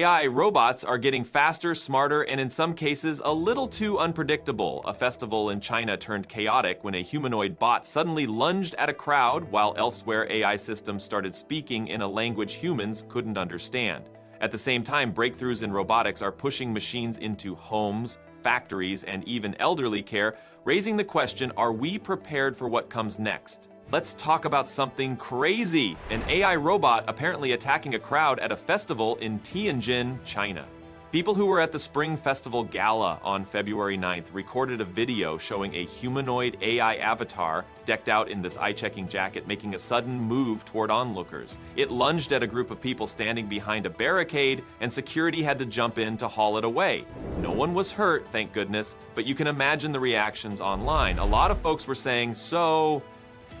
AI robots are getting faster, smarter, and in some cases a little too unpredictable. A festival in China turned chaotic when a humanoid bot suddenly lunged at a crowd, while elsewhere AI systems started speaking in a language humans couldn't understand. At the same time, breakthroughs in robotics are pushing machines into homes, factories, and even elderly care, raising the question, are we prepared for what comes next? Let's talk about something crazy. An AI robot apparently attacking a crowd at a festival in Tianjin, China. People who were at the Spring Festival Gala on February 9th recorded a video showing a humanoid AI avatar decked out in this eye-checking jacket making a sudden move toward onlookers. It lunged at a group of people standing behind a barricade, and security had to jump in to haul it away. No one was hurt, thank goodness, but you can imagine the reactions online. A lot of folks were saying, so...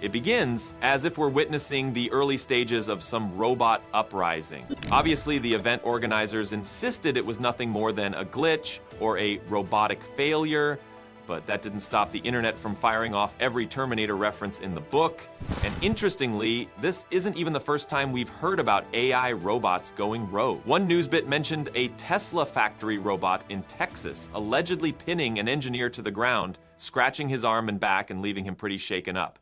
It begins as if we're witnessing the early stages of some robot uprising. Obviously, the event organizers insisted it was nothing more than a glitch or a robotic failure, but that didn't stop the internet from firing off every Terminator reference in the book. And interestingly, this isn't even the first time we've heard about AI robots going rogue. One news bit mentioned a Tesla factory robot in Texas allegedly pinning an engineer to the ground, scratching his arm and back and leaving him pretty shaken up.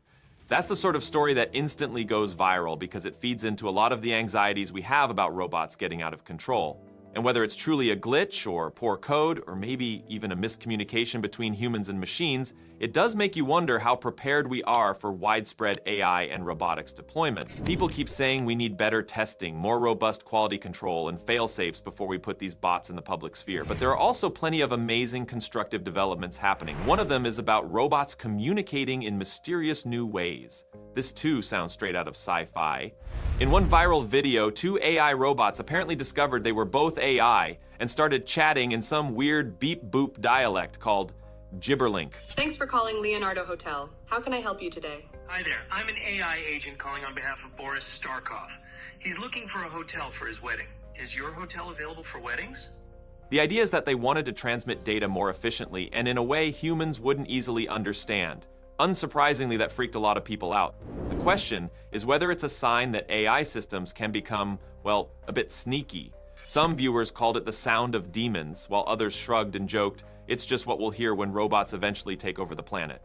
That's the sort of story that instantly goes viral because it feeds into a lot of the anxieties we have about robots getting out of control. And whether it's truly a glitch or poor code or maybe even a miscommunication between humans and machines, it does make you wonder how prepared we are for widespread AI and robotics deployment. People keep saying we need better testing, more robust quality control, and fail-safes before we put these bots in the public sphere. But there are also plenty of amazing constructive developments happening. One of them is about robots communicating in mysterious new ways. This too sounds straight out of sci-fi. In one viral video, two AI robots apparently discovered they were both AI and started chatting in some weird beep-boop dialect called gibberlink. Thanks for calling Leonardo Hotel. How can I help you today? Hi there. I'm an AI agent calling on behalf of Boris Starkov. He's looking for a hotel for his wedding. Is your hotel available for weddings? The idea is that they wanted to transmit data more efficiently and in a way humans wouldn't easily understand. Unsurprisingly, that freaked a lot of people out. The question is whether it's a sign that AI systems can become, well, a bit sneaky. Some viewers called it the sound of demons, while others shrugged and joked, it's just what we'll hear when robots eventually take over the planet.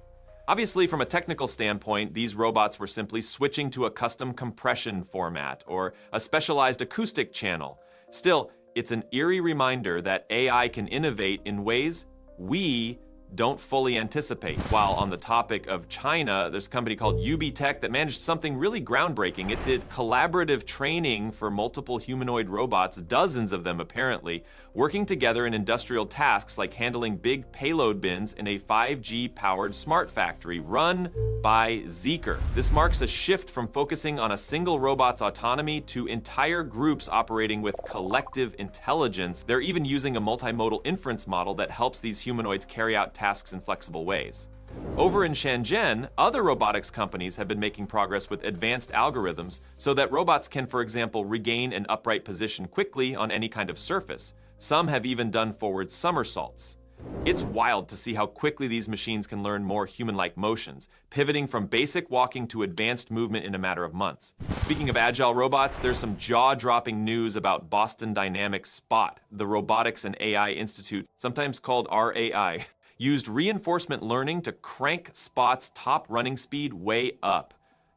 Obviously, from a technical standpoint, these robots were simply switching to a custom compression format or a specialized acoustic channel. Still, it's an eerie reminder that AI can innovate in ways we don't fully anticipate. While on the topic of China, there's a company called UB Tech that managed something really groundbreaking. It did collaborative training for multiple humanoid robots, dozens of them apparently, working together in industrial tasks like handling big payload bins in a 5G-powered smart factory run by Zeekr. This marks a shift from focusing on a single robot's autonomy to entire groups operating with collective intelligence. They're even using a multimodal inference model that helps these humanoids carry out tasks in flexible ways. Over in Shenzhen, other robotics companies have been making progress with advanced algorithms so that robots can, for example, regain an upright position quickly on any kind of surface. Some have even done forward somersaults. It's wild to see how quickly these machines can learn more human-like motions, pivoting from basic walking to advanced movement in a matter of months. Speaking of agile robots, there's some jaw-dropping news about Boston Dynamics Spot. The Robotics and AI Institute, sometimes called RAI, used reinforcement learning to crank Spot's top running speed way up.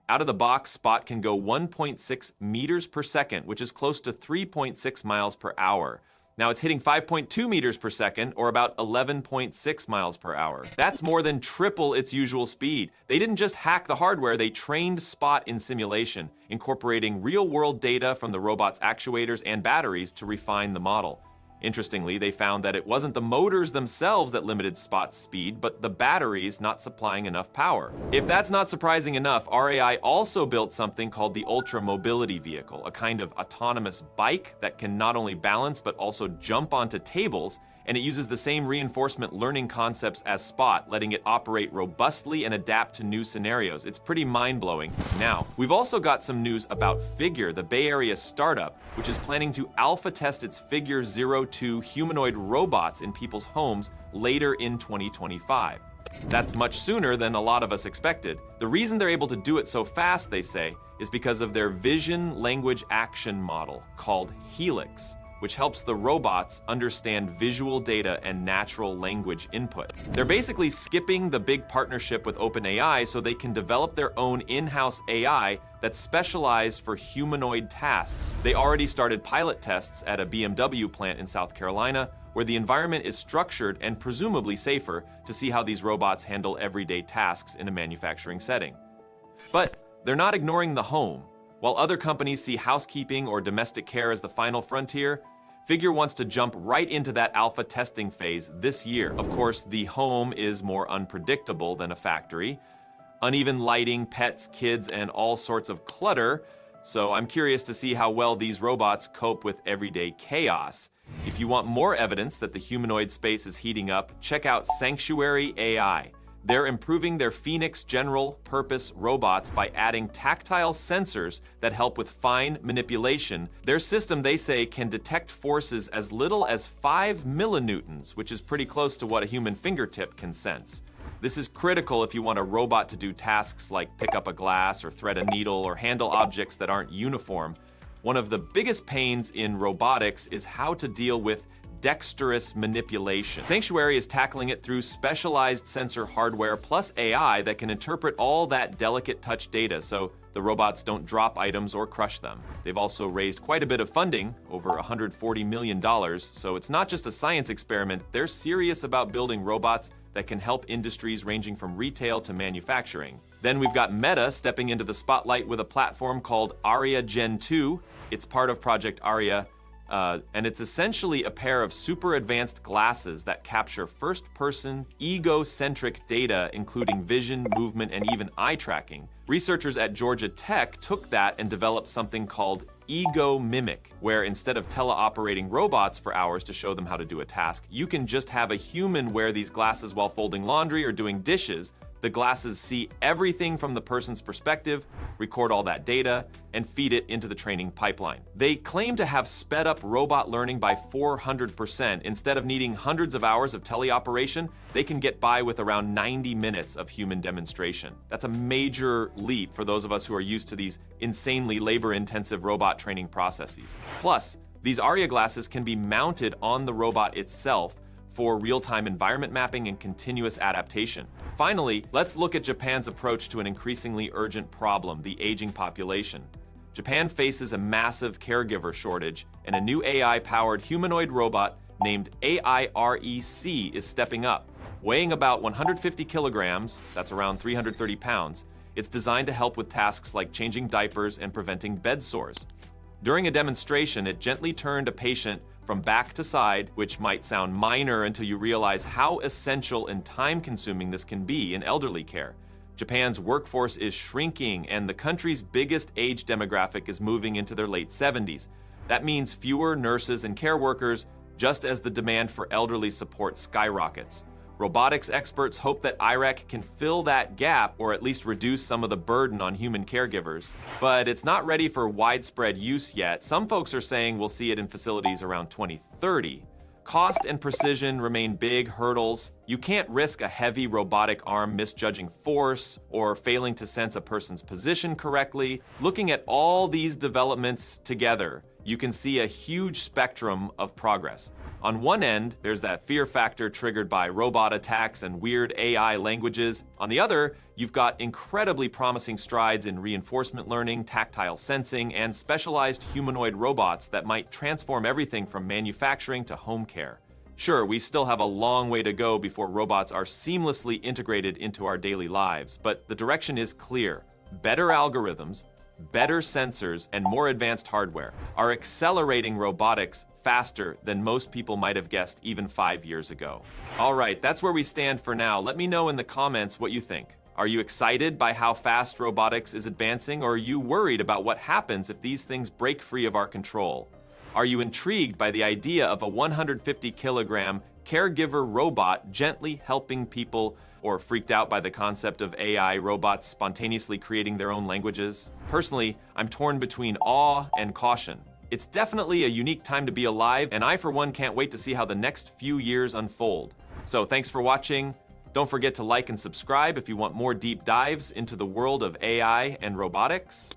Out of the box, Spot can go 1.6 meters per second, which is close to 3.6 miles per hour. Now it's hitting 5.2 meters per second, or about 11.6 miles per hour. That's more than triple its usual speed. They didn't just hack the hardware, they trained Spot in simulation, incorporating real-world data from the robot's actuators and batteries to refine the model. Interestingly, they found that it wasn't the motors themselves that limited Spot's speed, but the batteries not supplying enough power. If that's not surprising enough, RAI also built something called the Ultra Mobility Vehicle, a kind of autonomous bike that can not only balance but also jump onto tables, and it uses the same reinforcement learning concepts as Spot, letting it operate robustly and adapt to new scenarios. It's pretty mind-blowing. Now, we've also got some news about Figure, the Bay Area startup, which is planning to alpha test its Figure 02 humanoid robots in people's homes later in 2025. That's much sooner than a lot of us expected. The reason they're able to do it so fast, they say, is because of their vision language action model called Helix. which helps the robots understand visual data and natural language input. They're basically skipping the big partnership with OpenAI so they can develop their own in-house AI that's specialized for humanoid tasks. They already started pilot tests at a BMW plant in South Carolina, where the environment is structured and presumably safer to see how these robots handle everyday tasks in a manufacturing setting. But they're not ignoring the home. While other companies see housekeeping or domestic care as the final frontier, Figure wants to jump right into that alpha testing phase this year. Of course, the home is more unpredictable than a factory. Uneven lighting, pets, kids, and all sorts of clutter. So I'm curious to see how well these robots cope with everyday chaos. If you want more evidence that the humanoid space is heating up, check out Sanctuary AI. They're improving their Phoenix general purpose robots by adding tactile sensors that help with fine manipulation. Their system, they say, can detect forces as little as 5 millinewtons, which is pretty close to what a human fingertip can sense. This is critical if you want a robot to do tasks like pick up a glass or thread a needle or handle objects that aren't uniform. One of the biggest pains in robotics is how to deal with dexterous manipulation. Sanctuary is tackling it through specialized sensor hardware plus AI that can interpret all that delicate touch data so the robots don't drop items or crush them. They've also raised quite a bit of funding, over $140 million, so it's not just a science experiment, they're serious about building robots that can help industries ranging from retail to manufacturing. Then we've got Meta stepping into the spotlight with a platform called Aria Gen 2. It's part of Project Aria, and it's essentially a pair of super advanced glasses that capture first-person, ego-centric data, including vision, movement, and even eye tracking. Researchers at Georgia Tech took that and developed something called Ego Mimic, where instead of teleoperating robots for hours to show them how to do a task, you can just have a human wear these glasses while folding laundry or doing dishes. The glasses see everything from the person's perspective, record all that data, and feed it into the training pipeline. They claim to have sped up robot learning by 400%. Instead of needing hundreds of hours of teleoperation, they can get by with around 90 minutes of human demonstration. That's a major leap for those of us who are used to these insanely labor-intensive robot training processes. Plus, these Aria glasses can be mounted on the robot itself for real-time environment mapping and continuous adaptation. Finally, let's look at Japan's approach to an increasingly urgent problem, the aging population. Japan faces a massive caregiver shortage, and a new AI-powered humanoid robot named AIREC is stepping up. Weighing about 150 kilograms, that's around 330 pounds, it's designed to help with tasks like changing diapers and preventing bed sores. During a demonstration, it gently turned a patient from back to side, which might sound minor until you realize how essential and time-consuming this can be in elderly care. Japan's workforce is shrinking, and the country's biggest age demographic is moving into their late 70s. That means fewer nurses and care workers, just as the demand for elderly support skyrockets. Robotics experts hope that IREC can fill that gap or at least reduce some of the burden on human caregivers. But it's not ready for widespread use yet. Some folks are saying we'll see it in facilities around 2030. Cost and precision remain big hurdles. You can't risk a heavy robotic arm misjudging force or failing to sense a person's position correctly. Looking at all these developments together, you can see a huge spectrum of progress. On one end, there's that fear factor triggered by robot attacks and weird AI languages. On the other, you've got incredibly promising strides in reinforcement learning, tactile sensing, and specialized humanoid robots that might transform everything from manufacturing to home care. Sure, we still have a long way to go before robots are seamlessly integrated into our daily lives, but the direction is clear. Better algorithms, better sensors, and more advanced hardware are accelerating robotics faster than most people might have guessed even 5 years ago. All right, that's where we stand for now. Let me know in the comments what you think. Are you excited by how fast robotics is advancing, or are you worried about what happens if these things break free of our control? Are you intrigued by the idea of a 150-kilogram caregiver robot gently helping people, or freaked out by the concept of AI robots spontaneously creating their own languages? Personally, I'm torn between awe and caution. It's definitely a unique time to be alive, and I for one can't wait to see how the next few years unfold. So thanks for watching. Don't forget to like and subscribe if you want more deep dives into the world of AI and robotics.